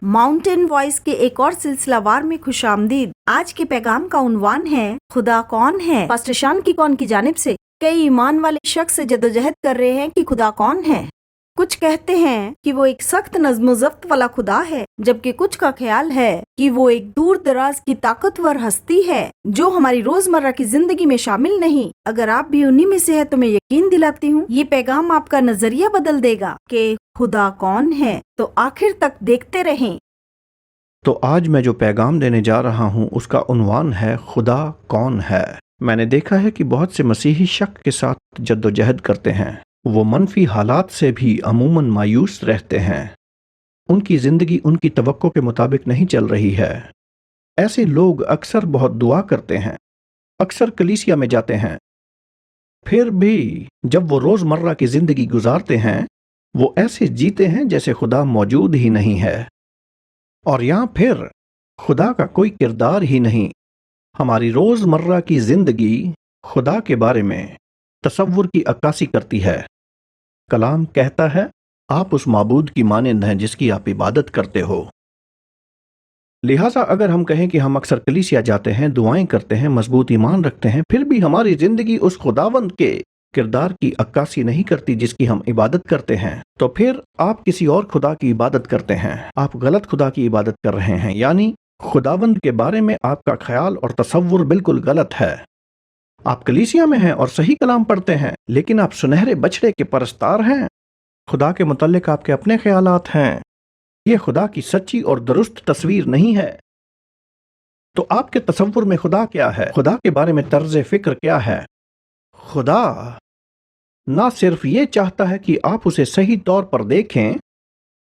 Mountain voice के एक और सिलसिलावार में खुशामदीद। आज के पैगाम का उन्वान है खुदा कौन है। पास्टर शान की कौन की जानिब से कई ईमान वाले शख्स से जदोजहद कर रहे हैं कि खुदा कौन है। कुछ कहते हैं कि वो एक सख्त नज़्म ज़ब्त वाला खुदा है, जबकि कुछ का ख्याल है कि वो एक दूर दराज की ताकतवर हस्ती है जो हमारी रोजमर्रा की जिंदगी में शामिल नहीं। अगर आप भी उन्हीं में से है तो मैं यकीन दिलाती हूँ ये पैगाम आपका नजरिया बदल देगा कि खुदा कौन है। तो आखिर तक देखते रहें। तो आज मैं जो पैगाम देने जा रहा हूँ उसका उन्वान है खुदा कौन है। मैंने देखा है कि बहुत से मसीही शक के साथ जद्दोजहद करते हैं। वो मनफी हालात से भी अमूमन मायूस रहते हैं। उनकी ज़िंदगी उनकी तवक्को के मुताबिक नहीं चल रही है। ऐसे लोग अक्सर बहुत दुआ करते हैं, अक्सर कलीसिया में जाते हैं, फिर भी जब वो रोज़मर्रा की ज़िंदगी गुजारते हैं वो ऐसे जीते हैं जैसे खुदा मौजूद ही नहीं है, और यहाँ फिर खुदा का कोई किरदार ही नहीं। हमारी रोज़मर्रा की ज़िंदगी खुदा के बारे में तसव्वुर की अक्कासी करती है। कलाम कहता है आप उस माबूद की मानंद हैं जिसकी आप इबादत करते हो। लिहाजा अगर हम कहें कि हम अक्सर कलीसिया जाते हैं, दुआएं करते हैं, मजबूत ईमान रखते हैं, फिर भी हमारी जिंदगी उस खुदावंद के किरदार की अक्कासी नहीं करती जिसकी हम इबादत करते हैं, तो फिर आप किसी और खुदा की इबादत करते हैं। आप गलत खुदा की इबादत कर रहे हैं, यानी खुदावंद के बारे में आपका ख्याल और तसव्वुर बिल्कुल गलत है। आप कलीसिया में हैं और सही कलाम पढ़ते हैं, लेकिन आप सुनहरे बछड़े के परस्तार हैं। खुदा के मुतल्लिक आपके अपने ख्यालात हैं। ये खुदा की सच्ची और दुरुस्त तस्वीर नहीं है। तो आपके तसव्वुर में खुदा क्या है? खुदा के बारे में तर्ज फिक्र क्या है? खुदा ना सिर्फ ये चाहता है कि आप उसे सही तौर पर देखें,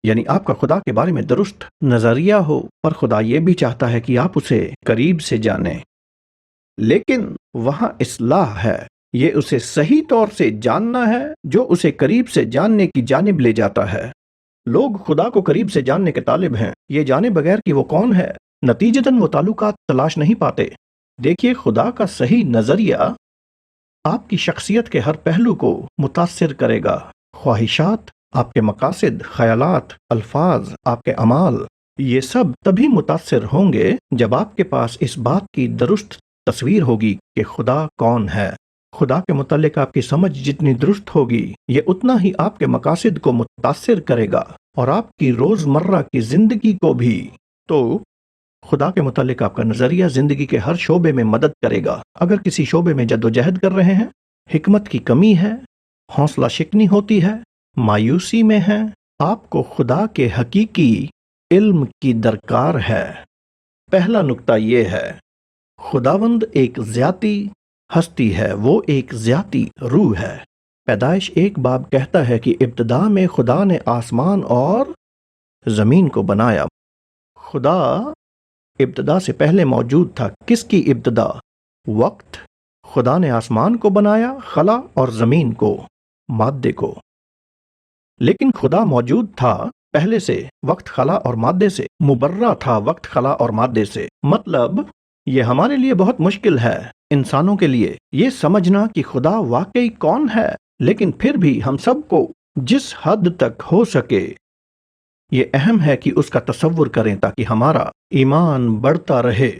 यानी आपका खुदा के बारे में दुरुस्त नजरिया हो, पर खुदा ये भी चाहता है कि आप उसे करीब से जानें। लेकिन वहां इस्लाह है, ये उसे सही तौर से जानना है जो उसे करीब से जानने की जानिब ले जाता है। लोग खुदा को करीब से जानने के तालिब हैं, ये जाने बगैर कि वो कौन है। नतीजतन वो ताल्लुकात तलाश नहीं पाते। देखिए, खुदा का सही नजरिया आपकी शख्सियत के हर पहलू को मुतासिर करेगा। ख्वाहिशात, आपके मकासद, ख्यालात, अल्फाज, आपके अमाल, ये सब तभी मुतासिर होंगे जब आपके पास इस बात की दुरुस्त तस्वीर होगी कि खुदा कौन है। खुदा के मुतालिक आपकी समझ जितनी दुरुस्त होगी, ये उतना ही आपके मकासद को मुतासिर करेगा और आपकी रोजमर्रा की जिंदगी को भी। तो खुदा के मुतालिक आपका नजरिया जिंदगी के हर शोबे में मदद करेगा। अगर किसी शोबे में जद्दोजहद कर रहे हैं, हिकमत की कमी है, हौसला शिकनी होती है, मायूसी में है, आपको खुदा के हकीकी इल्म की दरकार है। पहला नुक्ता ये है, खुदावंद एक ज़ाती हस्ती है, वो एक ज़ाती रूह है। पैदाइश 1 बाब कहता है कि इब्तिदा में खुदा ने आसमान और ज़मीन को बनाया। खुदा इब्तिदा से पहले मौजूद था। किसकी इब्तिदा? वक्त। खुदा ने आसमान को बनाया, खला और ज़मीन को, मादे को। लेकिन खुदा मौजूद था पहले से, वक्त, खला और मादे से। मुबर्रा था वक्त, खला और मादे से। मतलब ये हमारे लिए बहुत मुश्किल है, इंसानों के लिए, ये समझना कि खुदा वाकई कौन है। लेकिन फिर भी हम सबको जिस हद तक हो सके ये अहम है कि उसका तसव्वुर करें ताकि हमारा ईमान बढ़ता रहे।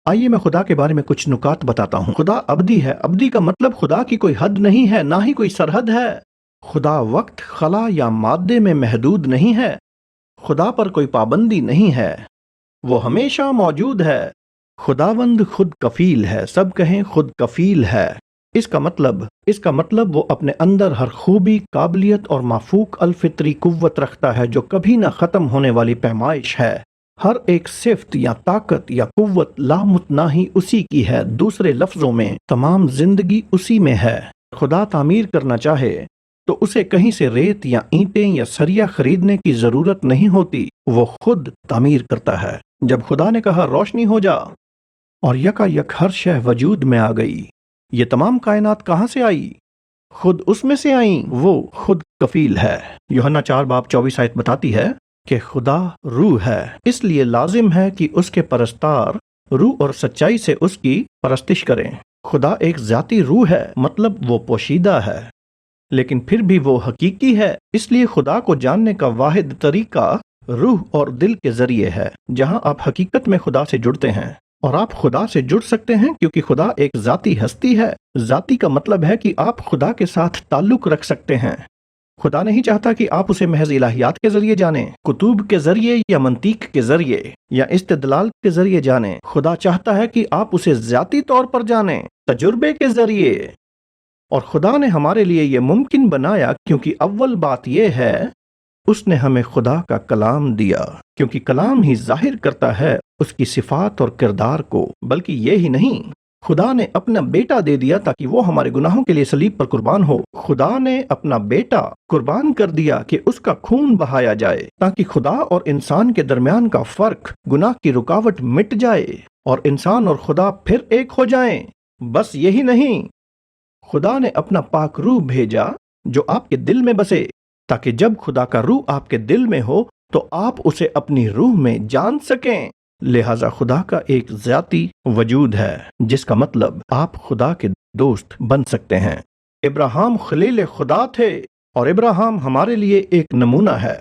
आइए मैं खुदा के बारे में कुछ नुकात बताता हूँ। खुदा अब्दी है। अब्दी का मतलब खुदा की कोई हद नहीं है, ना ही कोई सरहद है। खुदा वक्त, खला या मादे में महदूद नहीं है। खुदा पर कोई पाबंदी नहीं है, वो हमेशा मौजूद है। खुदावंद खुद कफील है। सब कहें खुद कफील है। इसका मतलब वो अपने अंदर हर खूबी, काबिलियत और माफूक अलफित्री कुव्वत रखता है जो कभी ना खत्म होने वाली पैमाइश है। हर एक सिफ्त या ताकत या कुव्वत लामुतनाही उसी की है। दूसरे लफ्जों में तमाम जिंदगी उसी में है। खुदा तामीर करना चाहे तो उसे कहीं से रेत या ईंटें या सरिया खरीदने की जरूरत नहीं होती, वो खुद तामीर करता है। जब खुदा ने कहा रोशनी हो जा और यकायक हर शय वजूद में आ गई। ये तमाम कायनात कहाँ से आई? खुद उसमें से आई। वो खुद कफील है। यूहन्ना 4 बाब 24 आयत बताती है कि खुदा रूह है, इसलिए लाजिम है कि उसके परस्तार रूह और सच्चाई से उसकी परस्तिश करें। खुदा एक ज़ाती रूह है, मतलब वो पोशीदा है, लेकिन फिर भी वो हकीकी है। इसलिए खुदा को जानने का वाहिद तरीका روح اور دل کے ذریعے ہے، جہاں آپ حقیقت میں خدا سے جڑتے ہیں، اور آپ خدا سے جڑ سکتے ہیں کیونکہ خدا ایک ذاتی ہستی ہے۔ ذاتی کا مطلب ہے کہ آپ خدا کے ساتھ تعلق رکھ سکتے ہیں۔ خدا نہیں چاہتا کہ آپ اسے محض الہیات کے ذریعے جانیں، کتب کے ذریعے یا منطق کے ذریعے یا استدلال کے ذریعے جانیں۔ خدا چاہتا ہے کہ آپ اسے ذاتی طور پر جانیں، تجربے کے ذریعے۔ اور خدا نے ہمارے لیے یہ ممکن بنایا کیونکہ اول بات یہ ہے، اس نے ہمیں خدا کا کلام دیا، کیونکہ کلام ہی ظاہر کرتا ہے اس کی صفات اور کردار کو۔ بلکہ یہ ہی نہیں، خدا نے اپنا بیٹا دے دیا تاکہ وہ ہمارے گناہوں کے لیے صلیب پر قربان ہو۔ خدا نے اپنا بیٹا قربان کر دیا کہ اس کا خون بہایا جائے تاکہ خدا اور انسان کے درمیان کا فرق، گناہ کی رکاوٹ مٹ جائے اور انسان اور خدا پھر ایک ہو جائیں۔ بس یہی نہیں، خدا نے اپنا پاک روح بھیجا جو آپ کے دل میں بسے، تاکہ جب خدا کا روح آپ کے دل میں ہو تو آپ اسے اپنی روح میں جان سکیں۔ لہذا خدا کا ایک ذاتی وجود ہے، جس کا مطلب آپ خدا کے دوست بن سکتے ہیں۔ ابراہیم خلیل خدا تھے، اور ابراہیم ہمارے لیے ایک نمونہ ہے۔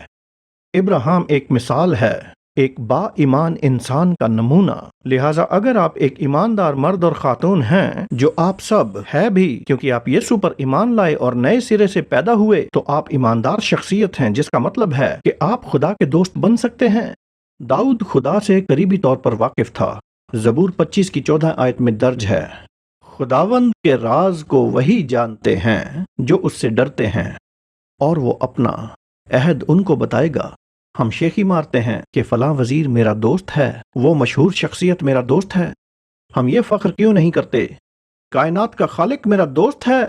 ابراہیم ایک مثال ہے، ایک با ایمان انسان کا نمونہ۔ لہٰذا اگر آپ ایک ایماندار مرد اور خاتون ہیں، جو آپ سب ہے بھی کیونکہ آپ یسوع پر ایمان لائے اور نئے سرے سے پیدا ہوئے، تو آپ ایماندار شخصیت ہیں، جس کا مطلب ہے کہ آپ خدا کے دوست بن سکتے ہیں۔ داؤد خدا سے قریبی طور پر واقف تھا۔ زبور 25 کی 14 آیت میں درج ہے، خداوند کے راز کو وہی جانتے ہیں جو اس سے ڈرتے ہیں، اور وہ اپنا عہد ان کو بتائے گا۔ ہم شیخی مارتے ہیں کہ فلاں وزیر میرا دوست ہے، وہ مشہور شخصیت میرا دوست ہے۔ ہم یہ فخر کیوں نہیں کرتے؟ کائنات کا خالق میرا دوست ہے،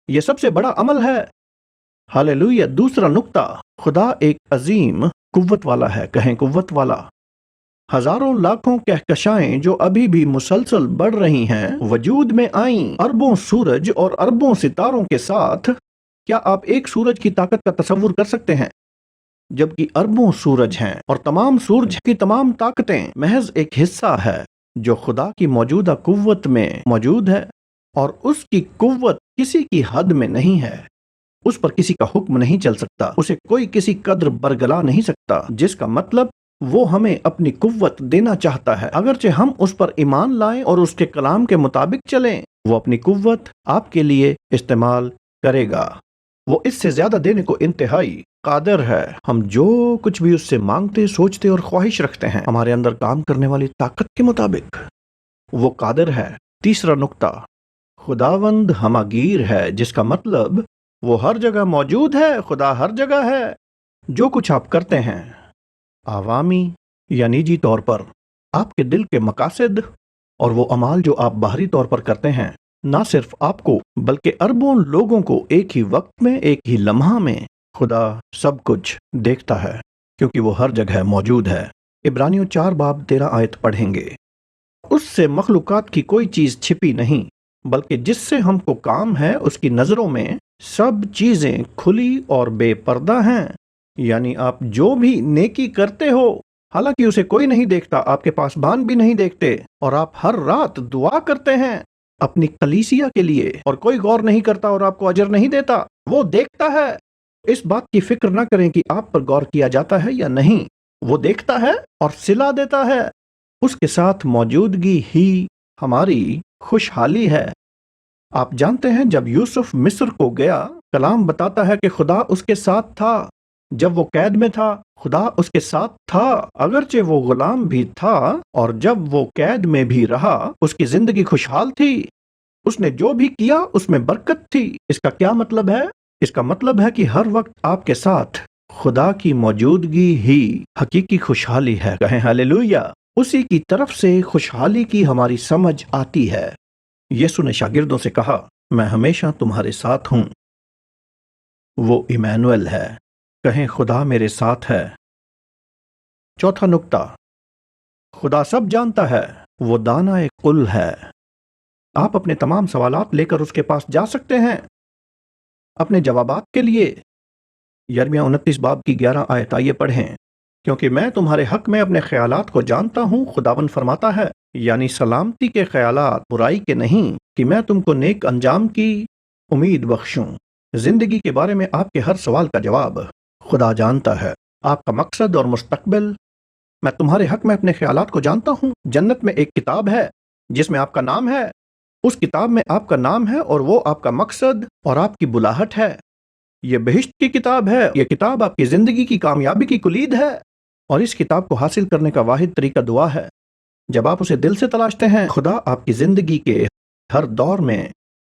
یہ سب سے بڑا عمل ہے۔ ہاللیلویہ۔ دوسرا نقطہ، خدا ایک عظیم قوت والا ہے، کہیں قوت والا۔ ہزاروں لاکھوں کہکشائیں جو ابھی بھی مسلسل بڑھ رہی ہیں، وجود میں آئیں، اربوں سورج اور اربوں ستاروں کے ساتھ۔ کیا آپ ایک سورج کی طاقت کا تصور کر سکتے ہیں؟ جبکہ اربوں سورج ہیں، اور تمام سورج کی تمام طاقتیں محض ایک حصہ ہے جو خدا کی موجودہ قوت میں موجود ہے، اور اس کی قوت کسی کی حد میں نہیں ہے۔ اس پر کسی کا حکم نہیں چل سکتا، اسے کوئی کسی قدر برگلا نہیں سکتا، جس کا مطلب وہ ہمیں اپنی قوت دینا چاہتا ہے۔ اگرچہ ہم اس پر ایمان لائیں اور اس کے کلام کے مطابق چلیں، وہ اپنی قوت آپ کے لیے استعمال کرے گا۔ وہ اس سے زیادہ دینے کو انتہائی قادر ہے۔ ہم جو کچھ بھی اس سے مانگتے، سوچتے اور خواہش رکھتے ہیں، ہمارے اندر کام کرنے والی طاقت کے مطابق وہ قادر ہے۔ تیسرا نقطہ، خداوند ہماگیر ہے، جس کا مطلب وہ ہر جگہ موجود ہے۔ خدا ہر جگہ ہے۔ جو کچھ آپ کرتے ہیں، عوامی یا نجی طور پر، آپ کے دل کے مقاصد اور وہ اعمال جو آپ باہری طور پر کرتے ہیں، نہ صرف آپ کو بلکہ اربوں لوگوں کو ایک ہی وقت میں، ایک ہی لمحہ میں خدا سب کچھ دیکھتا ہے، کیونکہ وہ ہر جگہ موجود ہے۔ عبرانیوں 4 باب 13 آیت پڑھیں گے۔ اس سے مخلوقات کی کوئی چیز چھپی نہیں، بلکہ جس سے ہم کو کام ہے، اس کی نظروں میں سب چیزیں کھلی اور بے پردہ ہیں۔ یعنی آپ جو بھی نیکی کرتے ہو، حالانکہ اسے کوئی نہیں دیکھتا، آپ کے پاسبان بھی نہیں دیکھتے، اور آپ ہر رات دعا کرتے ہیں اپنی کلیسیا کے لیے، اور کوئی غور نہیں کرتا اور آپ کو اجر نہیں دیتا، وہ دیکھتا ہے۔ اس بات کی فکر نہ کریں کہ آپ پر غور کیا جاتا ہے یا نہیں، وہ دیکھتا ہے اور صلہ دیتا ہے۔ اس کے ساتھ موجودگی ہی ہماری خوشحالی ہے۔ آپ جانتے ہیں جب یوسف مصر کو گیا، کلام بتاتا ہے کہ خدا اس کے ساتھ تھا۔ جب وہ قید میں تھا، خدا اس کے ساتھ تھا، اگرچہ وہ غلام بھی تھا، اور جب وہ قید میں بھی رہا، اس کی زندگی خوشحال تھی۔ اس نے جو بھی کیا اس میں برکت تھی۔ اس کا کیا مطلب ہے؟ اس کا مطلب ہے کہ ہر وقت آپ کے ساتھ خدا کی موجودگی ہی حقیقی خوشحالی ہے، کہیں ہاللیلویہ۔ اسی کی طرف سے خوشحالی کی ہماری سمجھ آتی ہے۔ یسوع نے شاگردوں سے کہا، میں ہمیشہ تمہارے ساتھ ہوں۔ وہ ایمانویل ہے، کہیں خدا میرے ساتھ ہے۔ چوتھا نقطہ، خدا سب جانتا ہے، وہ دانا کل ہے۔ آپ اپنے تمام سوالات لے کر اس کے پاس جا سکتے ہیں اپنے جوابات کے لیے۔ یرمیہ 29 باب کی 11 آیت آئیے پڑھیں، کیونکہ میں تمہارے حق میں اپنے خیالات کو جانتا ہوں، خداوند فرماتا ہے، یعنی سلامتی کے خیالات، برائی کے نہیں، کہ میں تم کو نیک انجام کی امید بخشوں۔ زندگی کے بارے میں آپ کے ہر سوال کا جواب خدا جانتا ہے۔ آپ کا مقصد اور مستقبل۔ میں تمہارے حق میں اپنے خیالات کو جانتا ہوں۔ جنت میں ایک کتاب ہے جس میں آپ کا نام ہے، اس کتاب میں آپ کا نام ہے اور وہ آپ کا مقصد اور آپ کی بلاہٹ ہے۔ یہ بہشت کی کتاب ہے، یہ کتاب آپ کی زندگی کی کامیابی کی کلید ہے، اور اس کتاب کو حاصل کرنے کا واحد طریقہ دعا ہے۔ جب آپ اسے دل سے تلاشتے ہیں، خدا آپ کی زندگی کے ہر دور میں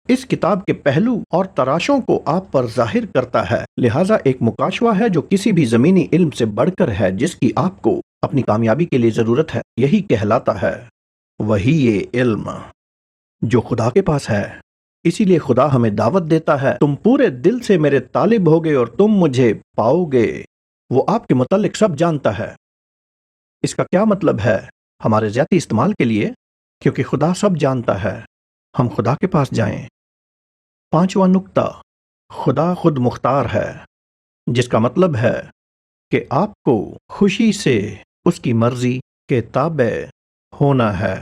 اس کتاب کے پہلو اور تراشوں کو آپ پر ظاہر کرتا ہے۔ لہٰذا ایک مکاشفہ ہے جو کسی بھی زمینی علم سے بڑھ کر ہے، جس کی آپ کو اپنی کامیابی کے لیے ضرورت ہے۔ یہی کہلاتا ہے وہی یہ علم جو خدا کے پاس ہے۔ اسی لیے خدا ہمیں دعوت دیتا ہے، تم پورے دل سے میرے طالب ہوگے اور تم مجھے پاؤ گے۔ وہ آپ کے متعلق سب جانتا ہے۔ اس کا کیا مطلب ہے؟ ہمارے ذاتی استعمال کے لیے، کیونکہ خدا سب جانتا ہے، ہم خدا کے پاس جائیں۔ پانچواں نقطہ، خدا خود مختار ہے، جس کا مطلب ہے کہ آپ کو خوشی سے اس کی مرضی کے تابع ہونا ہے،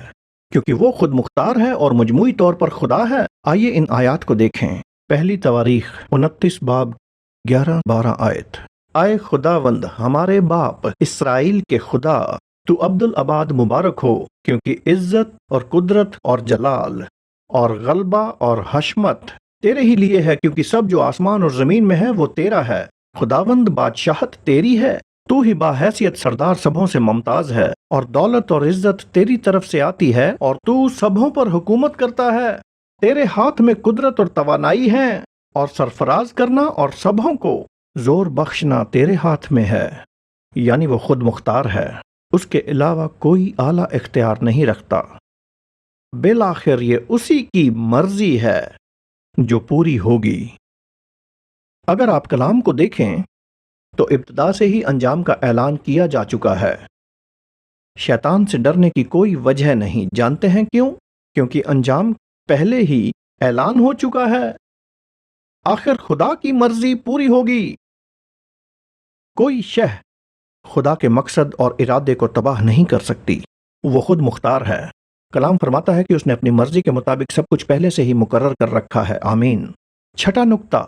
کیونکہ وہ خود مختار ہے اور مجموعی طور پر خدا ہے۔ آئیے ان آیات کو دیکھیں۔ پہلی تواریخ 29 باب 11-12 آیت۔ آئے خداوند ہمارے باپ اسرائیل کے خدا، تو عبدالآباد مبارک ہو، کیونکہ عزت اور قدرت اور جلال اور غلبہ اور حشمت تیرے ہی لیے ہے، کیونکہ سب جو آسمان اور زمین میں ہے وہ تیرا ہے۔ خداوند بادشاہت تیری ہے، تو ہی باحیثیت سردار سبھوں سے ممتاز ہے، اور دولت اور عزت تیری طرف سے آتی ہے، اور تو سبھوں پر حکومت کرتا ہے۔ تیرے ہاتھ میں قدرت اور توانائی ہے، اور سرفراز کرنا اور سبھوں کو زور بخشنا تیرے ہاتھ میں ہے۔ یعنی وہ خود مختار ہے، اس کے علاوہ کوئی اعلیٰ اختیار نہیں رکھتا۔ بالآخر یہ اسی کی مرضی ہے جو پوری ہوگی۔ اگر آپ کلام کو دیکھیں تو ابتدا سے ہی انجام کا اعلان کیا جا چکا ہے۔ شیطان سے ڈرنے کی کوئی وجہ نہیں۔ جانتے ہیں کیوں؟ کیونکہ انجام پہلے ہی اعلان ہو چکا ہے۔ آخر خدا کی مرضی پوری ہوگی۔ کوئی شے خدا کے مقصد اور ارادے کو تباہ نہیں کر سکتی۔ وہ خود مختار ہے۔ کلام فرماتا ہے کہ اس نے اپنی مرضی کے مطابق سب کچھ پہلے سے ہی مقرر کر رکھا ہے۔ آمین۔ چھٹا نقطہ،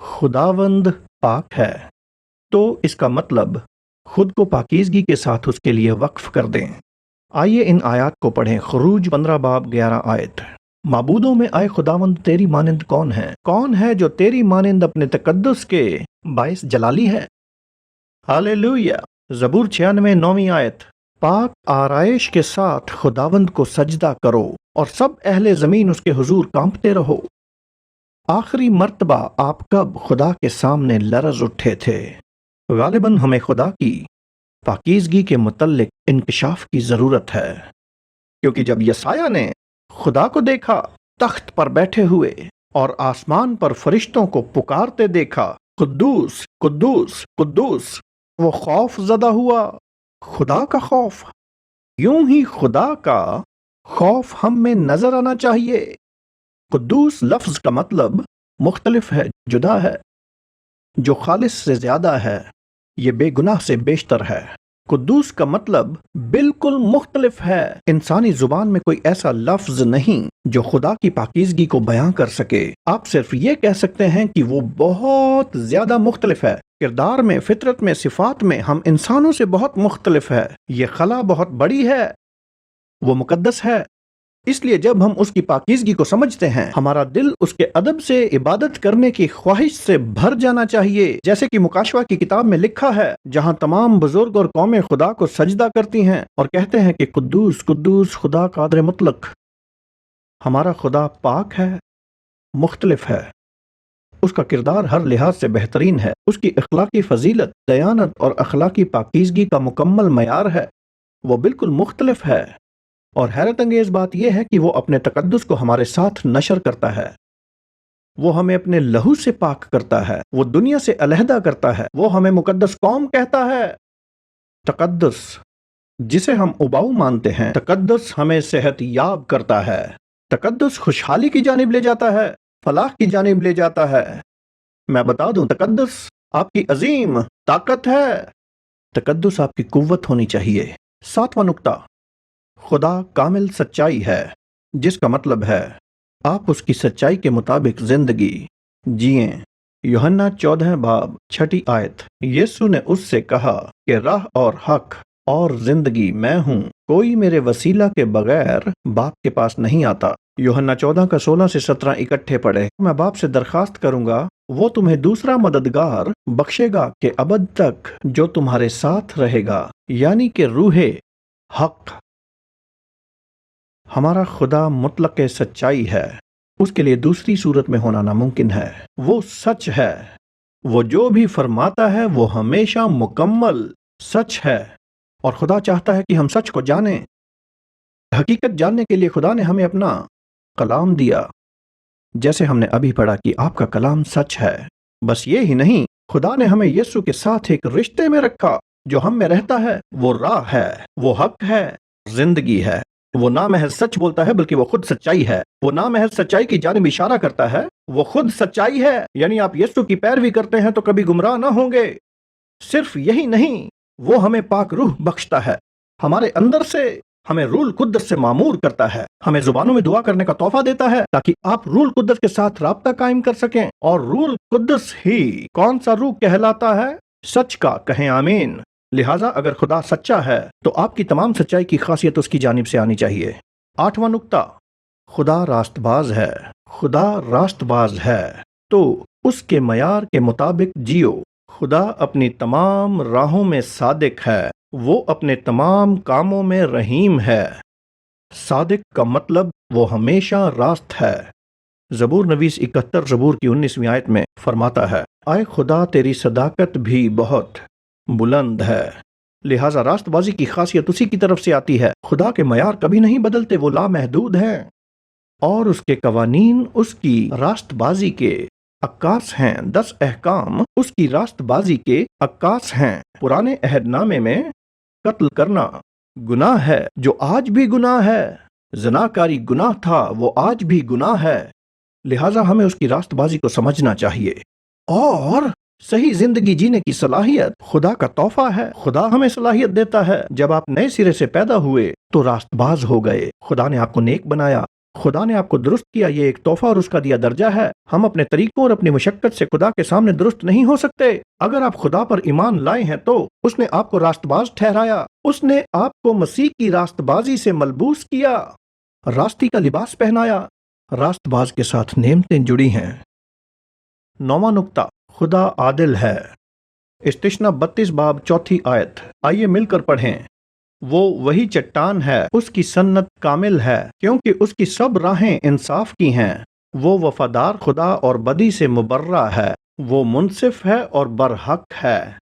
خداوند پاک ہے، تو اس کا مطلب خود کو پاکیزگی کے ساتھ اس کے لیے وقف کر دیں۔ آئیے ان آیات کو پڑھیں۔ خروج 15 باب 11 آیت۔ معبودوں میں آئے خداوند تیری مانند کون ہے؟ کون ہے جو تیری مانند اپنے تقدس کے باعث جلالی ہے؟ ہاللیلویہ۔ زبور 96 9 آیت۔ پاک آرائش کے ساتھ خداوند کو سجدہ کرو، اور سب اہل زمین اس کے حضور کانپتے رہو۔ آخری مرتبہ آپ کب خدا کے سامنے لرز اٹھے تھے؟ غالباً ہمیں خدا کی پاکیزگی کے متعلق انکشاف کی ضرورت ہے، کیونکہ جب یسایہ نے خدا کو دیکھا تخت پر بیٹھے ہوئے اور آسمان پر فرشتوں کو پکارتے دیکھا، قدوس قدوس قدوس، وہ خوف زدہ ہوا۔ خدا کا خوف، یوں ہی خدا کا خوف ہم میں نظر آنا چاہیے۔ قدوس لفظ کا مطلب مختلف ہے، جدا ہے، جو خالص سے زیادہ ہے، یہ بے گناہ سے بیشتر ہے۔ قدوس کا مطلب بالکل مختلف ہے۔ انسانی زبان میں کوئی ایسا لفظ نہیں جو خدا کی پاکیزگی کو بیان کر سکے۔ آپ صرف یہ کہہ سکتے ہیں کہ وہ بہت زیادہ مختلف ہے۔ کردار میں، فطرت میں، صفات میں ہم انسانوں سے بہت مختلف ہے۔ یہ خلا بہت بڑی ہے، وہ مقدس ہے۔ اس لیے جب ہم اس کی پاکیزگی کو سمجھتے ہیں، ہمارا دل اس کے ادب سے عبادت کرنے کی خواہش سے بھر جانا چاہیے، جیسے کہ مکاشفہ کی کتاب میں لکھا ہے، جہاں تمام بزرگ اور قومیں خدا کو سجدہ کرتی ہیں اور کہتے ہیں کہ قدوس قدوس خدا قادر مطلق۔ ہمارا خدا پاک ہے، مختلف ہے، اس کا کردار ہر لحاظ سے بہترین ہے، اس کی اخلاقی فضیلت، دیانت اور اخلاقی پاکیزگی کا مکمل معیار ہے، وہ بالکل مختلف ہے۔ اور حیرت انگیز بات یہ ہے کہ وہ اپنے تقدس کو ہمارے ساتھ نشر کرتا ہے۔ وہ ہمیں اپنے لہو سے پاک کرتا ہے، وہ دنیا سے علیحدہ کرتا ہے، وہ ہمیں مقدس قوم کہتا ہے۔ تقدس جسے ہم اباؤ مانتے ہیں، تقدس ہمیں صحت یاب کرتا ہے، تقدس خوشحالی کی جانب لے جاتا ہے، فلاح کی جانب لے جاتا ہے۔ میں بتا دوں، تقدس آپ کی عظیم طاقت ہے، تقدس آپ کی قوت ہونی چاہیے۔ ساتواں نقطہ، خدا کامل سچائی ہے، جس کا مطلب ہے آپ اس کی سچائی کے مطابق زندگی جئیں، यूहन्ना 14 बाब 6 आयत। यीशु ने उससे कहा कि राह और हक और जिंदगी मैं हूँ, कोई मेरे वसीला के बगैर बाप के पास नहीं आता। यूहन्ना 14 का 16 से 17 इकट्ठे पढ़े। मैं बाप से दरखास्त करूंगा, वो तुम्हें दूसरा मददगार बख्शेगा कि अबद तक जो तुम्हारे साथ रहेगा, यानी कि रूहे हक। हमारा खुदा मुतलक सच्चाई है, उसके लिए दूसरी सूरत में होना नामुमकिन है। वो सच है, वो जो भी फरमाता है वो हमेशा मुकम्मल सच है, और खुदा चाहता है कि हम सच को जानें। हकीकत जानने के लिए खुदा ने हमें अपना कलाम दिया, जैसे हमने अभी पढ़ा कि आपका कलाम सच है। बस ये ही नहीं, खुदा ने हमें यीशु के साथ एक रिश्ते में रखा जो हम में रहता है। वो राह है, वो हक है, जिंदगी है। वो ना महज सच बोलता है बल्कि वो खुद सच्चाई है। वो ना महज सच्चाई की जानिब इशारा करता है, वो खुद सच्चाई है। यानी आप यीशु की पैरवी करते हैं तो कभी गुमराह ना होंगे। सिर्फ यही नहीं, वो हमें पाक रूह बख्शता है, हमारे अंदर से हमें रूल कुद्दस से मामूर करता है, हमें जुबानों में दुआ करने का तोहफा देता है ताकि आप रूल कुद्दस के साथ राब्ता कायम कर सकें। और रूल कुद्दस ही कौन सा रूह कहलाता है? सच का। कहें आमीन। लिहाजा अगर खुदा सच्चा है तो आपकी तमाम सच्चाई की खासियत उसकी जानिब से आनी चाहिए। 8वां नुक्ता, खुदा रास्तबाज है। खुदा रास्तबाज है तो उसके मयार के मुताबिक जियो। खुदा अपनी तमाम राहों में सादिक है, वो अपने तमाम कामों में रहीम है। सादिक का मतलब वो हमेशा रास्त है। ज़बूर नवीस 71 ज़बूर की 19वीं आयत में फरमाता है, आए खुदा तेरी सदाकत भी बहुत बुलंद है। लिहाजा रास्तबाजी की खासियत उसी की तरफ से आती है। खुदा के मयार कभी नहीं बदलते, वो लामहदूद हैं, और उसके कवानीन उसकी रास्तबाजी के अक्कास हैं। 10 अहकाम उसकी रास्तबाजी के अक्कास हैं। पुराने अहदनामे में कत्ल करना गुनाह है, जो आज भी गुनाह है। ज़नाकारी गुनाह था, वो आज भी गुनाह है। लिहाजा हमें उसकी रास्तबाजी को समझना चाहिए। और सही जिंदगी जीने की सलाहियत खुदा का तोहफा है। खुदा हमें सलाहियत देता है। जब आप नए सिरे से पैदा हुए तो रास्तबाज हो गए। खुदा ने आपको नेक बनाया, खुदा ने आपको दुरुस्त किया। ये एक तोहफा और उसका दिया दर्जा है। हम अपने तरीकों और अपनी मुशक्कत से खुदा के सामने दुरुस्त नहीं हो सकते। अगर आप खुदा पर ईमान लाए हैं तो उसने आपको रास्तबाज ठहराया। उसने आपको मसीह की रास्तबाजी से मलबूस किया, रास्ती का लिबास पहनाया। रास्तबाज के साथ नेमतें जुड़ी हैं। 9वां नुक्ता, खुदा आदिल है। इस्तिश्ना 32 बाब 4 आयत। आइए मिलकर पढ़ें। वो वही चट्टान है, उसकी सन्नत कामिल है, क्योंकि उसकी सब राहें इंसाफ की हैं। वो वफादार खुदा और बदी से मुबर्रा है, वो मुनसिफ है और बरहक है।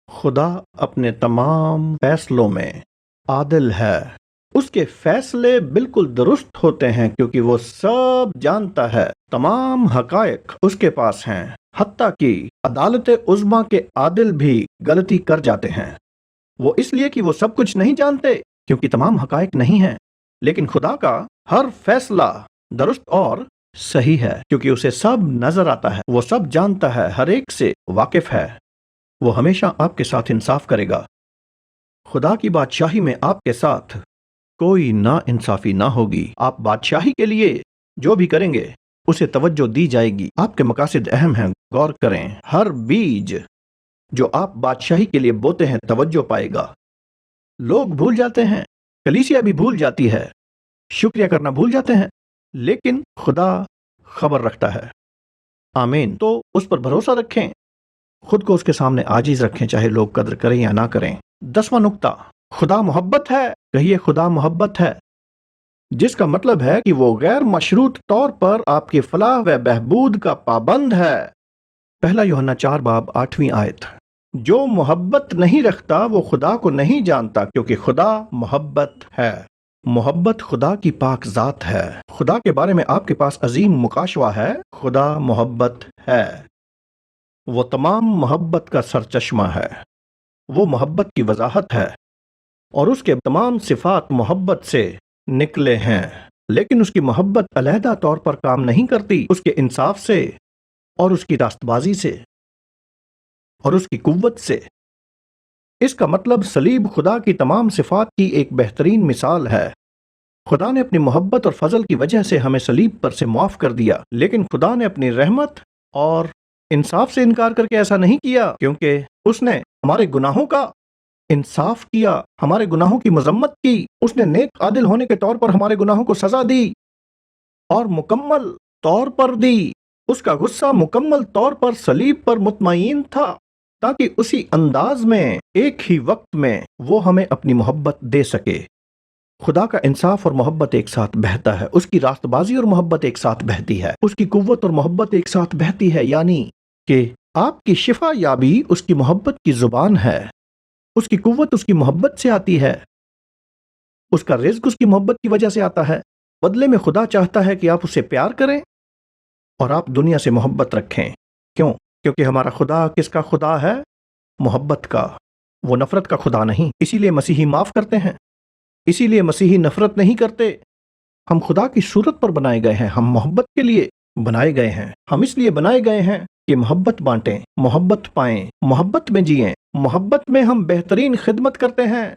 खुदा अपने तमाम फैसलों में आदिल है। उसके फैसले बिल्कुल दुरुस्त होते हैं क्योंकि वो सब जानता है। तमाम हकायक उसके पास हैं, हत्ता कि अदालत उज़्मा के आदिल भी गलती कर जाते हैं। वो इसलिए कि वो सब कुछ नहीं जानते, क्योंकि तमाम हकायक नहीं हैं। लेकिन खुदा का हर फैसला दुरुस्त और सही है, क्योंकि उसे सब नजर आता है, वो सब जानता है, हर एक से वाकिफ है। वो हमेशा आपके साथ इंसाफ करेगा। खुदा की बादशाही में आपके साथ कोई ना इंसाफी ना होगी। आप बादशाही के लिए जो भी करेंगे उसे तवज्जो दी जाएगी। आपके मकासद अहम हैं, गौर करें। हर बीज जो आप बादशाही के लिए बोते हैं तवज्जो पाएगा। लोग भूल जाते हैं, कलीसिया भी भूल जाती है, शुक्रिया करना भूल जाते हैं, लेकिन खुदा खबर रखता है। आमीन। तो उस पर भरोसा रखें, खुद को उसके सामने आजीज रखें, चाहे लोग कदर करें या ना करें। 10वां नुक्ता, खुदा मोहब्बत है। कहिए खुदा मोहब्बत है, जिसका मतलब है कि वो गैर मशरूत तौर पर आपकी फलाह व बहबूद का पाबंद है। पहला यूहन्ना 4 बाब 8वीं आयत। जो मोहब्बत नहीं रखता वो खुदा को नहीं जानता, क्योंकि खुदा मोहब्बत है। मोहब्बत खुदा की पाक ज़ात है। खुदा के बारे में आपके पास अजीम मुकाशवा है। खुदा मोहब्बत है, वो तमाम मोहब्बत का सरचश्मा है। वो मोहब्बत की वजाहत है और उसके तमाम सिफात मोहब्बत से निकले हैं। लेकिन उसकी मोहब्बत अलहदा तौर पर काम नहीं करती, उसके इंसाफ से और उसकी रास्तबाजी से और उसकी कुव्वत से। इसका मतलब सलीब खुदा की तमाम सिफात की एक बेहतरीन मिसाल है। खुदा ने अपनी मोहब्बत और फजल की वजह से हमें सलीब पर से मुआफ कर दिया, लेकिन खुदा ने अपनी रहमत और इंसाफ से इनकार करके ऐसा नहीं किया, क्योंकि उसने हमारे गुनाहों का इंसाफ किया, हमारे गुनाहों की मजम्मत की। उसने नेक आदिल होने के तौर पर हमारे गुनाहों को सजा दी और मुकम्मल तौर पर दी। उसका गुस्सा मुकम्मल तौर पर सलीब पर मुतमईन था, ताकि उसी अंदाज में एक ही वक्त में वो हमें अपनी मोहब्बत दे सके। खुदा का इंसाफ और मोहब्बत एक साथ बहता है, उसकी रास्तबाजी और मोहब्बत एक साथ बहती है, उसकी कुव्वत और मोहब्बत एक साथ बहती है। यानी कि आपकी शिफा याबी उसकी मोहब्बत की जुबान है, उसकी कुव्वत उसकी मोहब्बत से आती है, उसका रिज़्क उसकी मोहब्बत की वजह से आता है। बदले में खुदा चाहता है कि आप उससे प्यार करें और आप दुनिया से मोहब्बत रखें। क्यों? क्योंकि हमारा खुदा किसका खुदा है? मोहब्बत का, वो नफरत का खुदा नहीं। इसीलिए मसीही माफ करते हैं, इसीलिए मसीही नफरत नहीं करते। हम खुदा की सूरत पर बनाए गए हैं, हम मोहब्बत के लिए बनाए गए हैं। हम इसलिए बनाए गए हैं कि मोहब्बत बांटें, मोहब्बत पाएं, मोहब्बत में जिएं, मोहब्बत में हम बेहतरीन खिदमत करते हैं।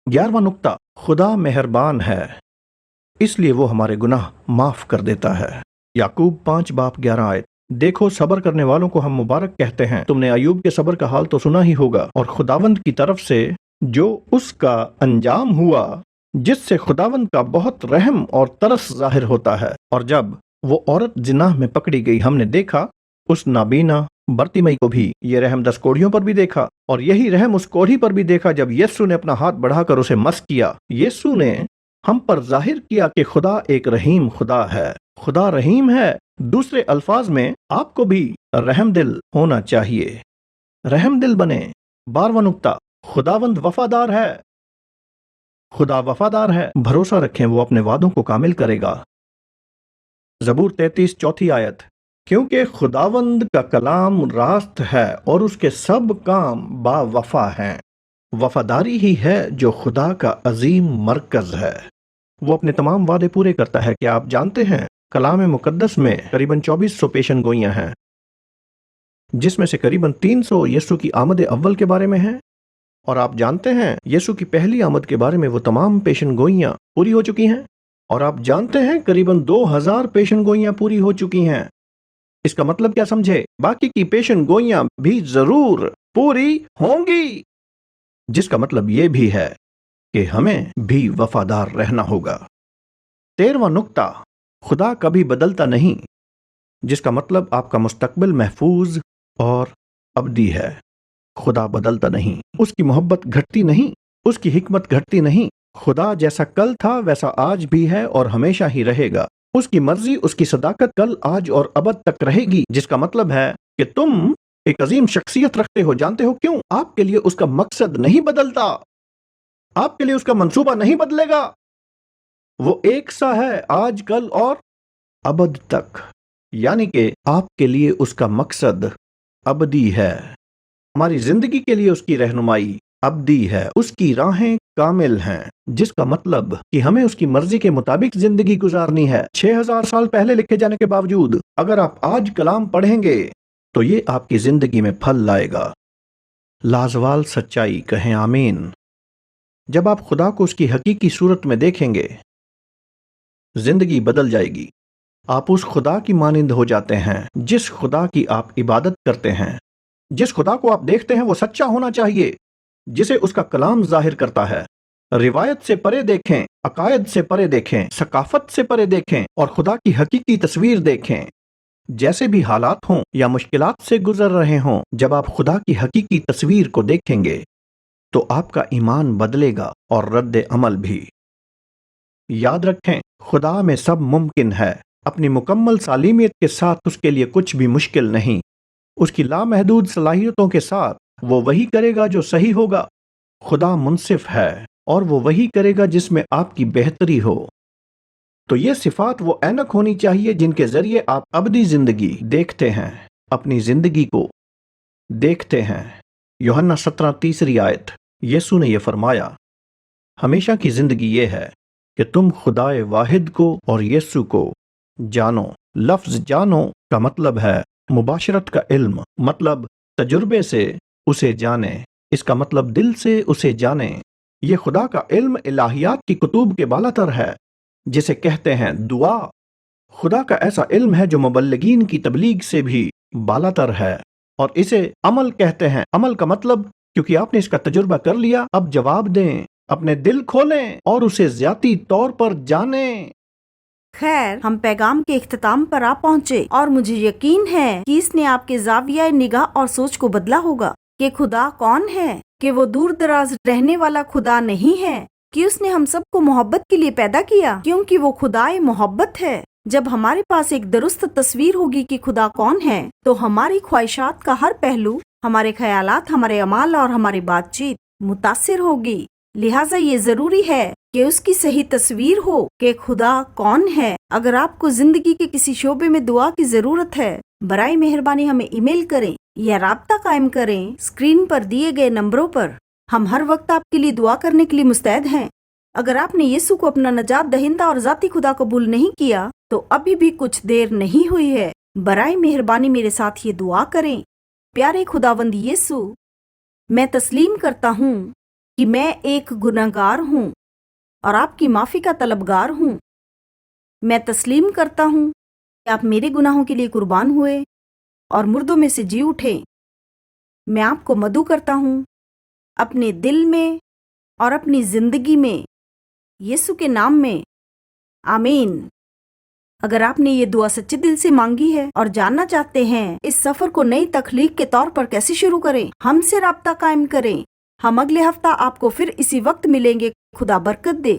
11वां नुक्ता, खुदा मेहरबान है, इसलिए वो हमारे गुनाह माफ कर देता है। याकूब 5:11 देखो, सब्र करने वालों को हम मुबारक कहते हैं। तुमने अय्यूब के सब्र का हाल तो सुना ही होगा, और खुदावंद की तरफ से जो उसका अंजाम हुआ, जिससे खुदावंद का बहुत रहम और तरस जाहिर होता है। और जब वो औरत जिनाह में पकड़ी गई, हमने देखा उस नाबीना बर्तिमई को भी ये रहम 10 कोढ़ियों पर भी देखा, और यही रहम उस कोढ़ी पर भी देखा जब यीशु ने अपना हाथ बढ़ाकर उसे मस किया। यीशु ने हम पर जाहिर किया कि खुदा एक रहीम खुदा है, खुदा रहीम है। दूसरे अल्फाज में आपको भी रहम दिल होना चाहिए, रहम दिल बने। 12वां नुक्ता, खुदावंद वफादार है, खुदा वफादार है, भरोसा रखें वो अपने वादों को कामिल करेगा। ज़बूर 33:4 क्योंकि खुदावंद का कलाम रास्त है और उसके सब काम बावफा हैं। वफादारी ही है जो खुदा का अजीम मरकज है, वो अपने तमाम वादे पूरे करता है। क्या आप जानते हैं कलाम मुकद्दस में करीबन 2400 पेशन गोइयां हैं, जिसमें से करीबन 300 यीशु की आमद अव्वल के बारे में हैं। और आप जानते हैं यीशु की पहली आमद के बारे में वो तमाम पेशन गोइयां पूरी हो चुकी हैं। और आप जानते हैं करीबन 2000 पेशन गोइयां पूरी हो चुकी हैं। इसका मतलब क्या समझे? बाकी की पेशन गोइयां भी जरूर पूरी होंगी, जिसका मतलब ये भी है कि हमें भी वफादार रहना होगा। 13वां नुक्ता, खुदा कभी बदलता नहीं, जिसका मतलब आपका मुस्तकबिल महफूज और अबदी है। खुदा बदलता नहीं, उसकी मोहब्बत घटती नहीं, उसकी हिकमत घटती नहीं। खुदा जैसा कल था वैसा आज भी है और हमेशा ही रहेगा। उसकी मर्जी, उसकी सदाकत कल, आज और अबद तक रहेगी, जिसका मतलब है कि तुम एक अजीम शख्सियत रखते हो। जानते हो क्यों? आपके लिए उसका मकसद नहीं बदलता, आपके लिए उसका मंसूबा नहीं बदलेगा। वो एक सा है आज, कल और अबद तक। यानी कि आपके लिए उसका मकसद अबदी है, हमारी जिंदगी के लिए उसकी रहनुमाई अबदी है, उसकी राहें कामिल हैं, जिसका मतलब कि हमें उसकी मर्जी के मुताबिक जिंदगी गुजारनी है। 6000 साल पहले लिखे जाने के बावजूद अगर आप आज कलाम पढ़ेंगे तो ये आपकी जिंदगी में फल लाएगा। लाजवाल सच्चाई, कहें आमीन। जब आप खुदा को उसकी हकीकी सूरत में देखेंगे, जिंदगी बदल जाएगी। आप उस खुदा की मानिंद हो जाते हैं जिस खुदा की आप इबादत करते हैं। जिस खुदा को आप देखते हैं वो सच्चा होना चाहिए, जिसे उसका कलाम जाहिर करता है। रिवायत से परे देखें, अकायद से परे देखें, सकाफत से परे देखें और खुदा की हकीकी तस्वीर देखें। जैसे भी हालात हों या मुश्किलात से गुजर रहे हों, जब आप खुदा की हकीकी तस्वीर को देखेंगे तो आपका ईमान बदलेगा और रद्द अमल भी। याद रखें, खुदा में सब मुमकिन है। अपनी मुकम्मल सालीमियत के साथ उसके लिए कुछ भी मुश्किल नहीं। उसकी लामहदूद सलाहियतों के साथ वो वही करेगा जो सही होगा। खुदा मुनसिफ है और वो वही करेगा जिसमें आपकी बेहतरी हो। तो ये सिफात वो ऐनक होनी चाहिए जिनके जरिए आप अबदी जिंदगी देखते हैं, अपनी जिंदगी को देखते हैं। यूहन्ना 17:3 यीशु ने यह फरमाया, हमेशा की जिंदगी ये है कि तुम खुदाए वाहिद को और यीशु को जानो। लफ्ज जानो का मतलब है मुबाशरत का इल्म, मतलब तजुर्बे से उसे जाने। इसका मतलब दिल से उसे जाने। ये खुदा का इल्म इलाहियात की कुतुब के बालातर है, जिसे कहते हैं दुआ। خدا کا ایسا علم ہے جو مبلغین کی تبلیغ سے بھی بالاتر ہے، اور اسے عمل کہتے ہیں۔ عمل کا مطلب، کیونکہ آپ نے اس کا تجربہ کر لیا، اب جواب دیں، اپنے دل کھولیں اور اسے ذاتی طور پر جانیں۔ خیر، ہم پیغام کے اختتام پر آ پہنچے، اور مجھے یقین ہے کہ اس نے آپ کے زاویہ نگاہ اور سوچ کو بدلا ہوگا کہ خدا کون ہے، کہ وہ دور دراز رہنے والا خدا نہیں ہے، کہ اس نے ہم سب کو محبت کے لیے پیدا کیا، کیونکہ وہ خدائے محبت ہے۔ جب ہمارے پاس ایک درست تصویر ہوگی کہ خدا کون ہے، تو ہماری خواہشات کا ہر پہلو، ہمارے خیالات، ہمارے اعمال اور ہماری بات چیت متاثر ہوگی۔ لہٰذا یہ ضروری ہے کہ اس کی صحیح تصویر ہو کہ خدا کون ہے۔ اگر آپ کو زندگی کے کسی شعبے میں دعا کی ضرورت ہے، برائے مہربانی ہمیں ای میل کریں یا رابطہ قائم کریں اسکرین پر دیے گئے نمبروں پر۔ ہم ہر وقت آپ کے لیے دعا کرنے کے لیے مستعد ہیں۔ اگر آپ نے یسوع کو اپنا نجات دہندہ اور ذاتی خدا قبول نہیں کیا تو ابھی بھی کچھ دیر نہیں ہوئی ہے۔ برائے مہربانی میرے ساتھ یہ دعا کریں۔ پیارے خداوند یسوع، میں تسلیم کرتا ہوں کہ میں ایک گنہگار ہوں اور آپ کی معافی کا طلبگار ہوں۔ میں تسلیم کرتا ہوں کہ آپ میرے گناہوں کے لیے قربان ہوئے اور مردوں میں سے جی اٹھے۔ میں آپ کو مدعو کرتا ہوں اپنے دل میں اور اپنی زندگی میں، یسوع کے نام میں، آمین۔ اگر آپ نے یہ دعا سچے دل سے مانگی ہے اور جاننا چاہتے ہیں اس سفر کو نئی تخلیق کے طور پر کیسے شروع کریں، ہم سے رابطہ قائم کریں۔ ہم اگلے ہفتہ آپ کو پھر اسی وقت ملیں گے۔ خدا برکت دے۔